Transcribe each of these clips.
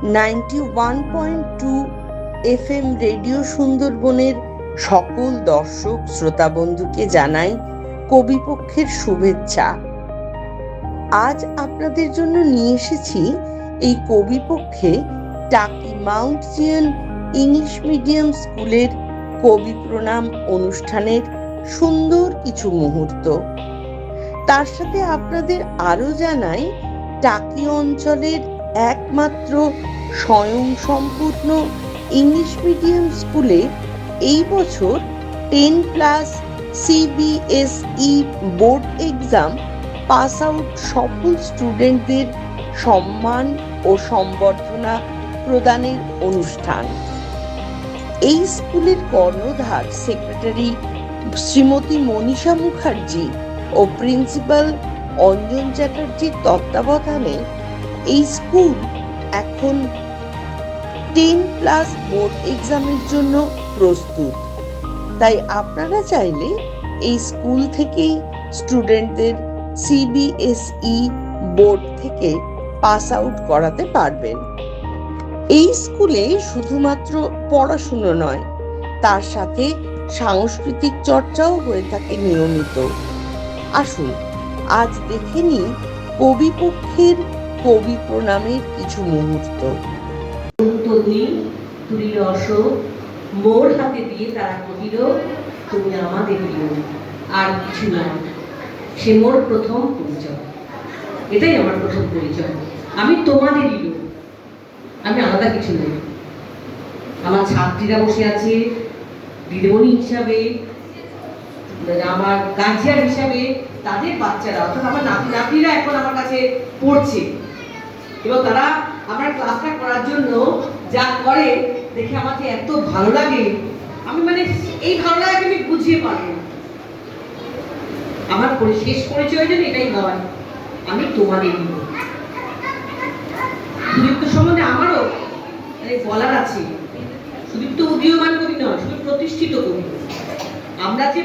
91.2 FM radio সুন্দরবনের সকল দর্শক শ্রোতা বন্ধুকে জানাই কবিপক্ষের শুভেচ্ছা। আজ আপনাদের জন্য নিয়ে এসেছি এই কবিপক্ষে টাকি মাউন্ট জিয়ন ইংলিশ মিডিয়াম স্কুলের কবি প্রণাম অনুষ্ঠানের সুন্দর কিছু মুহূর্ত। তার সাথে আপনাদের আরো জানাই টাকি অঞ্চলের একমাত্র স্বয়ংসম্পূর্ণ ইংলিশ মিডিয়াম স্কুলে এই বছর 10+ CBSE board exam pass out সফল স্টুডেন্টদের সম্মান ও সম্বর্ধনা প্রদানের অনুষ্ঠান। এই স্কুলের কর্ণধার সেক্রেটারি শ্রীমতী মনীষা মুখার্জি ও প্রিন্সিপাল অঞ্জন চ্যাটার্জির তত্ত্বাবধানে এই স্কুল এখন 10+ বোর্ড এক্সামের জন্য প্রস্তুত। তাই আপনারা চাইলে এই স্কুল থেকেই স্টুডেন্টদের CBSE বোর্ড থেকে পাস আউট করাতে পারবেন। এই স্কুলে শুধুমাত্র পড়াশুনো নয়, তার সাথে সাংস্কৃতিক চর্চাও হয়ে থাকে নিয়মিত। আসুন আজ দেখে নিই কবিপক্ষের কবি প্রণামের কিছু মুহূর্ত। মোর হাতে দিয়ে তারা কহিল, তুমি আমাদের প্রিয়, আর কিছু নয়। সে মোর প্রথম পরিচয়, এটাই আমার প্রথম পরিচয়। আমি তোমাদেরই লোক, আমি আলাদা কিছু নই। আমার ছাত্রীরা বসে আছে দিদিমণি হিসাবে, আমার গার্জিয়ান হিসাবে, তাদের বাচ্চারা অর্থাৎ আমার নাতি নাতনিরা এখন আমার কাছে পড়ছে, এবং তারা আমার ক্লাসটা করার জন্য যা করে দেখে আমাকে এত ভালো লাগে। আমি এই ভালো লাগাকে আমি বুঝিয়ে পারবো না। আমার শেষ পরিচয় যেন এটাই হয়, আমি তোমাদের সুদীপ্ত সম্বন্ধে আমারও বলার আছে। সুদীপ্ত উদীয়মান কবি নয়, শুধু প্রতিষ্ঠিত কবি। আমরা যে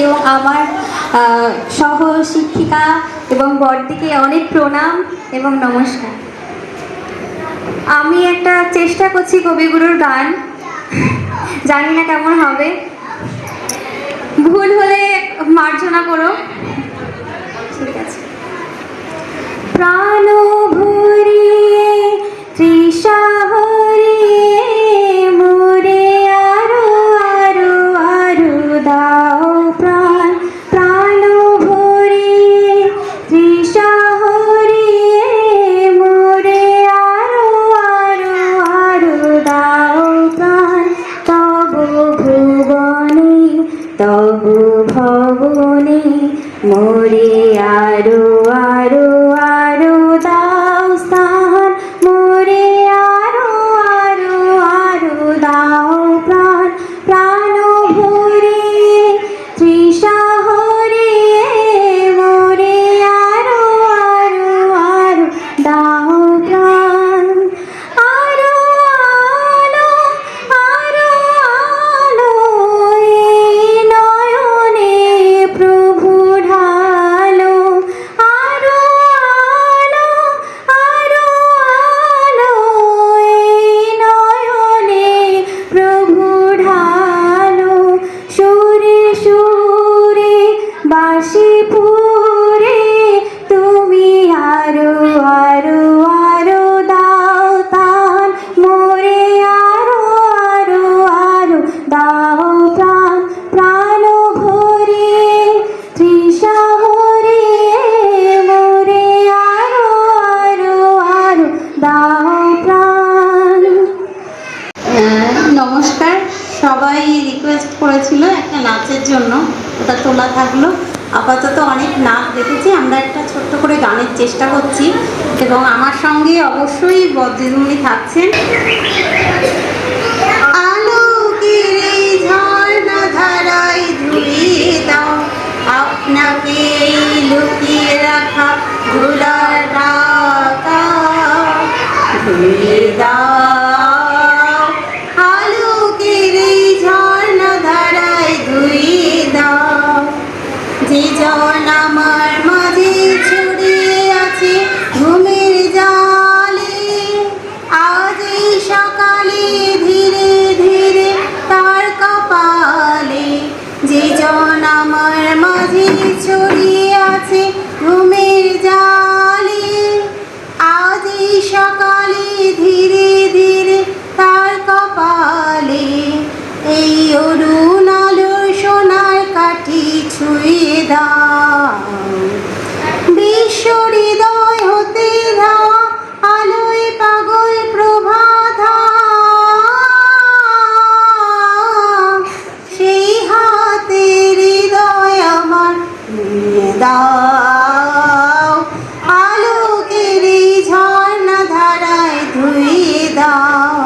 এবং আমার সহ শিক্ষিকা এবং বড়দিকে অনেক প্রণাম এবং নমস্কার। আমি একটা চেষ্টা করছি কবিগুরুর গান, জানি না কেমন হবে, ভুল হলে মার্জনা করো। ঠিক আছে। প্রাণ ভরিয়ে তৃষা হরিয়ে মোরে আরো আরো আরো দাও প্রাণ, প্রাণ ভরিয়ে তৃষা হরিয়ে মোরে আরো আরো আরো দাও প্রাণ। তব ভুবনে তব ভবনে মোরে আরো আরো আরো দাও স্থান, মোরে আরো আরো আরো দাও প্রাণ। প্রাণ ভরিয়ে তৃষা হরিয়ে মোরে আরো আরো আরো দাও প্রাণ। আরো আলো আরো আলো এই নয়নে প্রভু ঢালো, আরো আলো আরো আলো এই নয়নে প্রভু ঢালো। সুরে সুরে বাঁশি পুরে তুমি আরো আরো আরো দাও তান, মোরে আরো আরো আরো দাও প্রাণ। প্রাণ ভরিয়ে তৃষা হরিয়ে মোরে আরো আরো আরো দাও প্রাণ। নমস্কার। সবাই রিকোয়েস্ট করেছিল একটা নাচের জন্য, ওটা তোলা থাকলো। আপাতত অনেক নাচ দেখেছি, আমরা একটা ছোট্ট করে গানের চেষ্টা করছি এবং আমার সঙ্গে অবশ্যই বদ্রিদিমণি থাকছেন। আলোকের এই ঝর্ণা ধারায় ধুইয়ে দাও আপনাকে লুকিয়ে রাখা ধুলার ঢাকা, ধুইয়ে দাও আলোকের এই ঝর্ণা ধারায় ধুইয়ে দাও। যে জন আমার মাঝে ছড়িয়ে আছে ঘুমের জালে, আজ এই সকালে ধীরে ধীরে তার কপালে। যে জন আমার মাঝে ছড়িয়ে আছে ঘুমের জালে, আজ এই সকালে ধীরে ধীরে তার কপালে। এই অরুণ আলোর সোনার কাঠি ছুঁয়ে দাও, বিশ্ব হৃদয় হতে দাও আলোয় পাগল প্রভাত। সেই হাতের হৃদয় আমার নিয়ে দাও, আলোকের এই ঝর্ণা ধারায় ধুইয়ে দাও।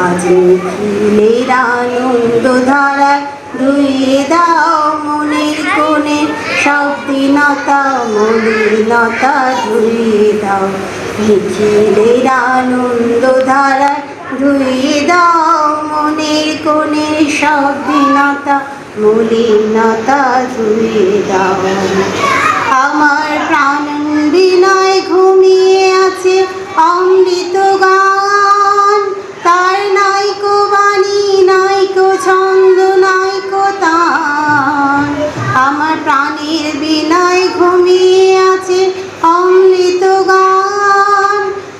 আজ নিখিলের আনন্দ ধারায় ধুইয়ে দাও মনের কোণে সব দীনতা মলিনতা ধুইয়ে দাও। নিখিলের আনন্দ ধারায় ধুইয়ে দাও মনের কোণে সব দীনতা মলিনতা ধুইয়ে দাও। আমার প্রাণ বিনয় ঘুমিয়ে আছে অমৃত গান, তার নাইকো বাণী নাইকো ছন্দ নাইকো তান। আমার প্রাণের বিনয় ঘুমিয়ে আছে অমৃত গান,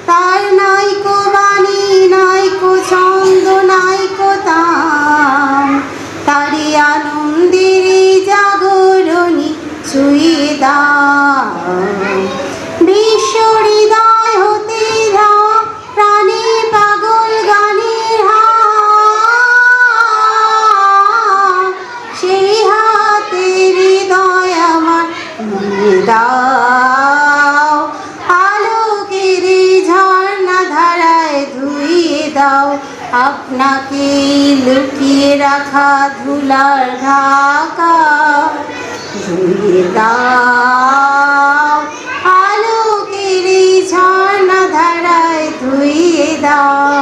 তার নাইকো বাণী নাইকো ছন্দ নাইকো তান। তারি আনন্দের জাগরণী ছুঁয়ে দাও, বিশ্ব হৃদয় হতে দাও প্রাণে পাগল গানের হাত। সেই হাতের হৃদয় আমার নিয়ে দাও, আলোকের ঝর্ণা ধারায় ধুইয়ে দাও আপনাকে লুকিয়ে রাখা ধুলার ঢাকা, ধুইয়ে দাও আলোকের ঝর্ণা ধারায় ধুইয়ে দাও।